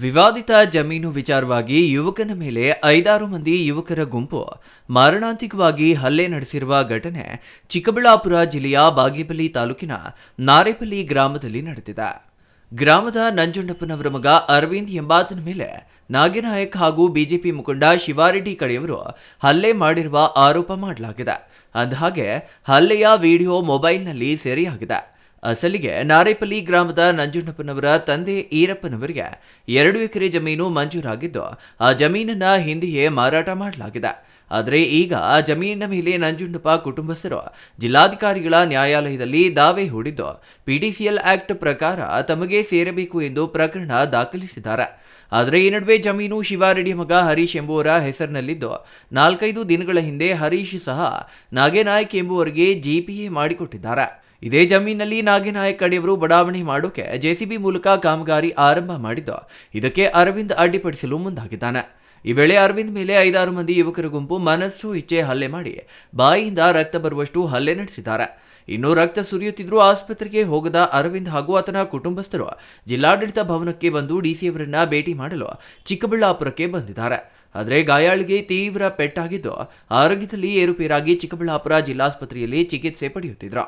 ವಿವಾದಿತ ಜಮೀನು ವಿಚಾರವಾಗಿ ಯುವಕನ ಮೇಲೆ 5-6 ಮಂದಿ ಯುವಕರ ಗುಂಪು ಮಾರಣಾಂತಿಕವಾಗಿ ಹಲ್ಲೆ ನಡೆಸಿರುವ ಘಟನೆ ಚಿಕ್ಕಬಳ್ಳಾಪುರ ಜಿಲ್ಲೆಯ ಬಾಗೇಪಲ್ಲಿ ತಾಲೂಕಿನ ನಾರೇಪಲ್ಲಿ ಗ್ರಾಮದಲ್ಲಿ ನಡೆದಿದೆ. ಗ್ರಾಮದ ನಂಜುಂಡಪ್ಪನವರ ಮಗ ಅರವಿಂದ್ ಎಂಬಾತನ ಮೇಲೆ ನಾಗನಾಯಕ್ ಹಾಗೂ ಬಿಜೆಪಿ ಮುಖಂಡ ಶಿವಾರೆಡ್ಡಿ ಕಡೆಯವರು ಹಲ್ಲೆ ಮಾಡಿರುವ ಆರೋಪ ಮಾಡಲಾಗಿದೆ. ಅಂದಹಾಗೆ ಹಲ್ಲೆಯ ವಿಡಿಯೋ ಮೊಬೈಲ್ನಲ್ಲಿ ಸೆರೆಯಾಗಿದೆ. ಅಸಲಿಗೆ ನಾರೇಪಲ್ಲಿ ಗ್ರಾಮದ ನಂಜುಂಡಪ್ಪನವರ ತಂದೆ ಈರಪ್ಪನವರಿಗೆ 2 ಎಕರೆ ಜಮೀನು ಮಂಜೂರಾಗಿದ್ದು ಆ ಜಮೀನನ್ನ ಹಿಂದೆಯೇ ಮಾರಾಟ ಮಾಡಲಾಗಿದೆ. ಆದರೆ ಈಗ ಆ ಜಮೀನಿನ ಮೇಲೆ ನಂಜುಂಡಪ್ಪ ಕುಟುಂಬಸ್ಥರು ಜಿಲ್ಲಾಧಿಕಾರಿಗಳ ನ್ಯಾಯಾಲಯದಲ್ಲಿ ದಾವೆ ಹೂಡಿದ್ದು ಪಿಟಿಸಿಎಲ್ ಆಕ್ಟ್ ಪ್ರಕಾರ ತಮಗೆ ಸೇರಬೇಕು ಎಂದು ಪ್ರಕರಣ ದಾಖಲಿಸಿದ್ದಾರೆ. ಆದರೆ ಈ ನಡುವೆ ಜಮೀನು ಶಿವಾರೆಡ್ಡಿ ಮಗ ಹರೀಶ್ ಎಂಬುವರ ಹೆಸರಿನಲ್ಲಿದ್ದು 4-5 ದಿನಗಳ ಹಿಂದೆ ಹರೀಶ್ ಸಹ ನಾಗನಾಯಕ್ ಎಂಬುವರಿಗೆ ಜಿಪಿಎ ಮಾಡಿಕೊಟ್ಟಿದ್ದಾರೆ. ಇದೇ ಜಮೀನಿನಲ್ಲಿ ನಾಗನಾಯಕ್ ಕಡೆಯವರು ಬಡಾವಣೆ ಮಾಡೋಕೆ ಜೆಸಿಬಿ ಮೂಲಕ ಕಾಮಗಾರಿ ಆರಂಭ ಮಾಡಿದ್ದು ಇದಕ್ಕೆ ಅರವಿಂದ್ ಅಡ್ಡಿಪಡಿಸಲು ಮುಂದಾಗಿದ್ದಾನೆ. ಈ ವೇಳೆ ಅರವಿಂದ್ ಮೇಲೆ 5-6 ಮಂದಿ ಯುವಕರ ಗುಂಪು ಮನಸ್ಸು ಇಚ್ಛೆ ಹಲ್ಲೆ ಮಾಡಿ ಬಾಯಿಯಿಂದ ರಕ್ತ ಬರುವಷ್ಟು ಹಲ್ಲೆ ನಡೆಸಿದ್ದಾರೆ. ಇನ್ನು ರಕ್ತ ಸುರಿಯುತ್ತಿದ್ರೂ ಆಸ್ಪತ್ರೆಗೆ ಹೋಗದ ಅರವಿಂದ್ ಹಾಗೂ ಆತನ ಕುಟುಂಬಸ್ಥರು ಜಿಲ್ಲಾಡಳಿತ ಭವನಕ್ಕೆ ಬಂದು ಡಿಸಿಯವರನ್ನ ಭೇಟಿ ಮಾಡಲು ಚಿಕ್ಕಬಳ್ಳಾಪುರಕ್ಕೆ ಬಂದಿದ್ದಾರೆ. ಆದರೆ ಗಾಯಾಳಿಗೆ ತೀವ್ರ ಪೆಟ್ಟಾಗಿದ್ದು ಆರೋಗ್ಯದಲ್ಲಿ ಏರುಪೇರಾಗಿ ಚಿಕ್ಕಬಳ್ಳಾಪುರ ಜಿಲ್ಲಾಸ್ಪತ್ರೆಯಲ್ಲಿ ಚಿಕಿತ್ಸೆ ಪಡೆಯುತ್ತಿದ್ರು.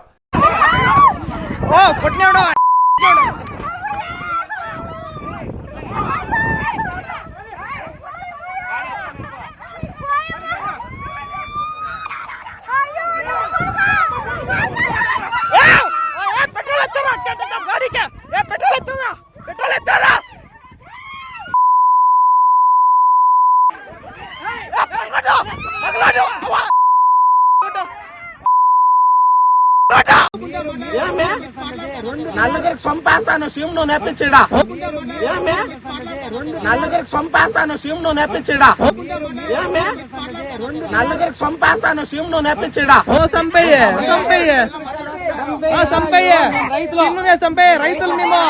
నలుగురికి సొంపేస్తాను సీమ్ను నేర్పించడా ఏమే నలుగురికి సొంపేస్తాను సీమ్ను నేర్పించడా ఏమే నలుగురికి సొంపేస్తాను సీమ్ను నేర్పించడా సంపయ్య సంపయ్య సంపయ్య రైతులు సంపయ్య రైతులు మేము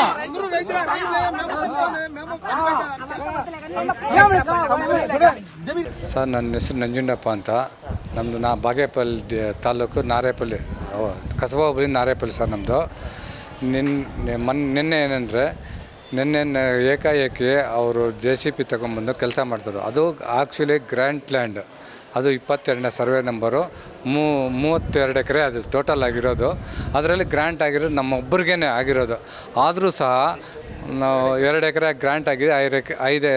ಸರ್, ನನ್ನ ಹೆಸರು ನಂಜುಂಡಪ್ಪ ಅಂತ. ನಮ್ಮದು ಬಾಗೇಪಲ್ಲಿ ತಾಲೂಕು ನಾರೇಪಲ್ಲಿ ಕಸಬಾ ಹೋಬಳಿ ನಾರೇಪಲ್ಲಿ ಸರ್ ನಮ್ಮದು. ನಿನ್ನೆ ಏನಂದರೆ ನಿನ್ನೆ ಏಕಾಏಕಿ ಅವರು JCB ತಗೊಂಡ್ಬಂದು ಕೆಲಸ ಮಾಡ್ತಾರೆ. ಅದು ಆ್ಯಕ್ಚುಲಿ ಗ್ರ್ಯಾಂಟ್ ಲ್ಯಾಂಡ್, ಅದು 22ನೇ ಸರ್ವೆ ನಂಬರು, 32 ಎಕರೆ ಅದು ಟೋಟಲ್ ಆಗಿರೋದು. ಅದರಲ್ಲಿ ಗ್ರ್ಯಾಂಟ್ ಆಗಿರೋದು ನಮ್ಮೊಬ್ಬರಿಗೇ ಆಗಿರೋದು. ಆದರೂ ಸಹ ನಾವು 2 ಎಕರೆ ಗ್ರ್ಯಾಂಟ್ ಆಗಿದೆ, 5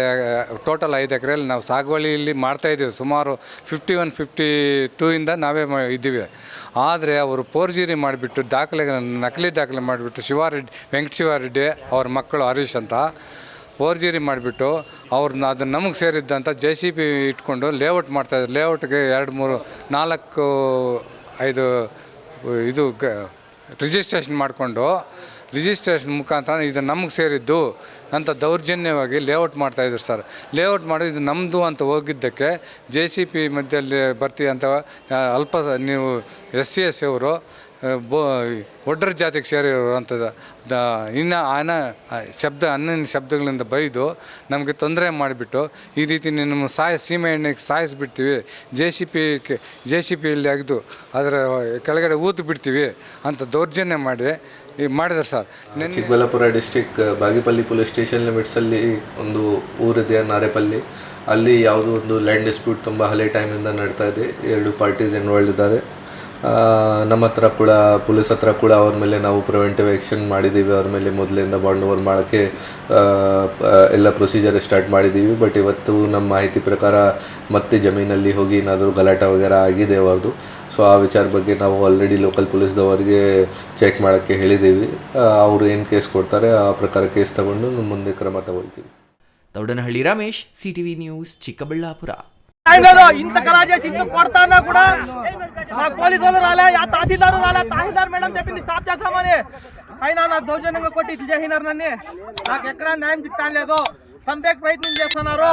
ಟೋಟಲ್ 5 ಎಕರೆಯಲ್ಲಿ ನಾವು ಸಾಗುವಳಿಯಲ್ಲಿ ಮಾಡ್ತಾಯಿದ್ದೀವಿ. ಸುಮಾರು 51-52 ನಾವೇ ಇದ್ದೀವಿ. ಆದರೆ ಅವರು ಫೋರ್ಜರಿ ಮಾಡಿಬಿಟ್ಟು ನಕಲಿ ದಾಖಲೆ ಮಾಡಿಬಿಟ್ಟು ವೆಂಕಟ ಶಿವಾರೆಡ್ಡಿ ಅವ್ರ ಮಕ್ಕಳು ಹರೀಶ್ ಅಂತ ಫೋರ್ಜರಿ ಮಾಡಿಬಿಟ್ಟು ಅವ್ರನ್ನ ಅದನ್ನು ನಮಗೆ ಸೇರಿದ್ದಂಥ JCB ಇಟ್ಕೊಂಡು ಲೇಔಟ್ ಮಾಡ್ತಾಯಿದ್ರು. ಲೇಔಟ್ಗೆ 2-3-4-5 ಇದು ರಿಜಿಸ್ಟ್ರೇಷನ್ ಮಾಡಿಕೊಂಡು ರಿಜಿಸ್ಟ್ರೇಷನ್ ಮುಖಾಂತರ ಇದು ನಮಗೆ ಸೇರಿದ್ದು ಅಂತ ದೌರ್ಜನ್ಯವಾಗಿ ಲೇಔಟ್ ಮಾಡ್ತಾಯಿದ್ರು ಸರ್. ಲೇಔಟ್ ಮಾಡಿ ಇದು ನಮ್ಮದು ಅಂತ ಹೋಗಿದ್ದಕ್ಕೆ JCB ಮಧ್ಯದಲ್ಲಿ ಬರ್ತೀವಿ ಅಂತ ನೀವು SC ಅವರು ಒಡ್ಡರ ಜಾತಿಗೆ ಸೇರಿರೋರು ಅಂತ ಇನ್ನು ಅನ್ನಿನ ಶಬ್ದಗಳಿಂದ ಬೈದು ನಮಗೆ ತೊಂದರೆ ಮಾಡಿಬಿಟ್ಟು ಈ ರೀತಿ ನಿಮ್ಮ ಸೀಮೆ ಎಣ್ಣೆಗೆ ಸಾಯಿಸಿಬಿಡ್ತೀವಿ, JCBಯಲ್ಲಿ ಅಗೆದು ಅದರ ಕೆಳಗಡೆ ಊತು ಬಿಡ್ತೀವಿ ಅಂತ ದೌರ್ಜನ್ಯ ಮಾಡಿದ್ದಾರೆ ಸರ್. Chikkaballapur district Bagepalli police station ಲಿಮಿಟ್ಸಲ್ಲಿ ಒಂದು ಊರಿದೆ ನಾರೇಪಲ್ಲಿ. ಅಲ್ಲಿ ಯಾವುದೋ ಒಂದು ಲ್ಯಾಂಡ್ ಡಿಸ್ಪ್ಯೂಟ್ ತುಂಬ ಹಳೆ ಟೈಮಿಂದ ನಡ್ತಾ ಇದೆ. 2 ಪಾರ್ಟೀಸ್ ಇನ್ವಾಲ್ವ್ ಇದ್ದಾರೆ. ನಮ್ಮ ಹತ್ರ ಕೂಡ ಪೊಲೀಸ್ ಹತ್ರ ಕೂಡ ಅವ್ರ ಮೇಲೆ ನಾವು ಪ್ರಿವೆಂಟಿವ್ ಆ್ಯಕ್ಷನ್ ಮಾಡಿದ್ದೀವಿ. ಅವ್ರ ಮೇಲೆ ಮೊದಲಿಂದ ಬಾಂಡ್ ಓವರ್ ಮಾಡೋಕ್ಕೆ ಎಲ್ಲ ಪ್ರೊಸೀಜರ್ ಸ್ಟಾರ್ಟ್ ಮಾಡಿದ್ದೀವಿ. ಬಟ್ ಇವತ್ತು ನಮ್ಮ ಮಾಹಿತಿ ಪ್ರಕಾರ ಮತ್ತೆ ಜಮೀನಲ್ಲಿ ಹೋಗಿ ಏನಾದರೂ ಗಲಾಟೆ ವಗೇರೆ ಆಗಿದೆ ಅವ್ರದ್ದು. ಸೊ ಆ ವಿಚಾರ ಬಗ್ಗೆ ನಾವು ಆಲ್ರೆಡಿ ಲೋಕಲ್ ಪೊಲೀಸ್ದವರಿಗೆ ಚೆಕ್ ಮಾಡೋಕ್ಕೆ ಹೇಳಿದ್ದೀವಿ. ಅವರು ಏನು ಕೇಸ್ ಕೊಡ್ತಾರೆ ಆ ಪ್ರಕಾರ ಕೇಸ್ ತಗೊಂಡು ಮುಂದೆ ಕ್ರಮ ತಗೊಳ್ತೀವಿ. Thoudanahalli Ramesh, CTV news, చిక్కబళ్ళాపుర. ఇంత కళా చేసి ఇంత కొడతానా కూడా నాకు పోలీసు వాళ్ళు రాలే, తహసీల్దారు రాలే. తహసీల్దార్ మేడం చెప్పింది స్టాప్ చేస్తామని, అయినా నాకు దౌర్జన్యంగా కొట్టి ఇట్లా చేసినారు. నన్ను నాకు ఎక్కడా న్యాయం సిగ్తాను లేదు. చంపేకి ప్రయత్నం చేస్తున్నారు.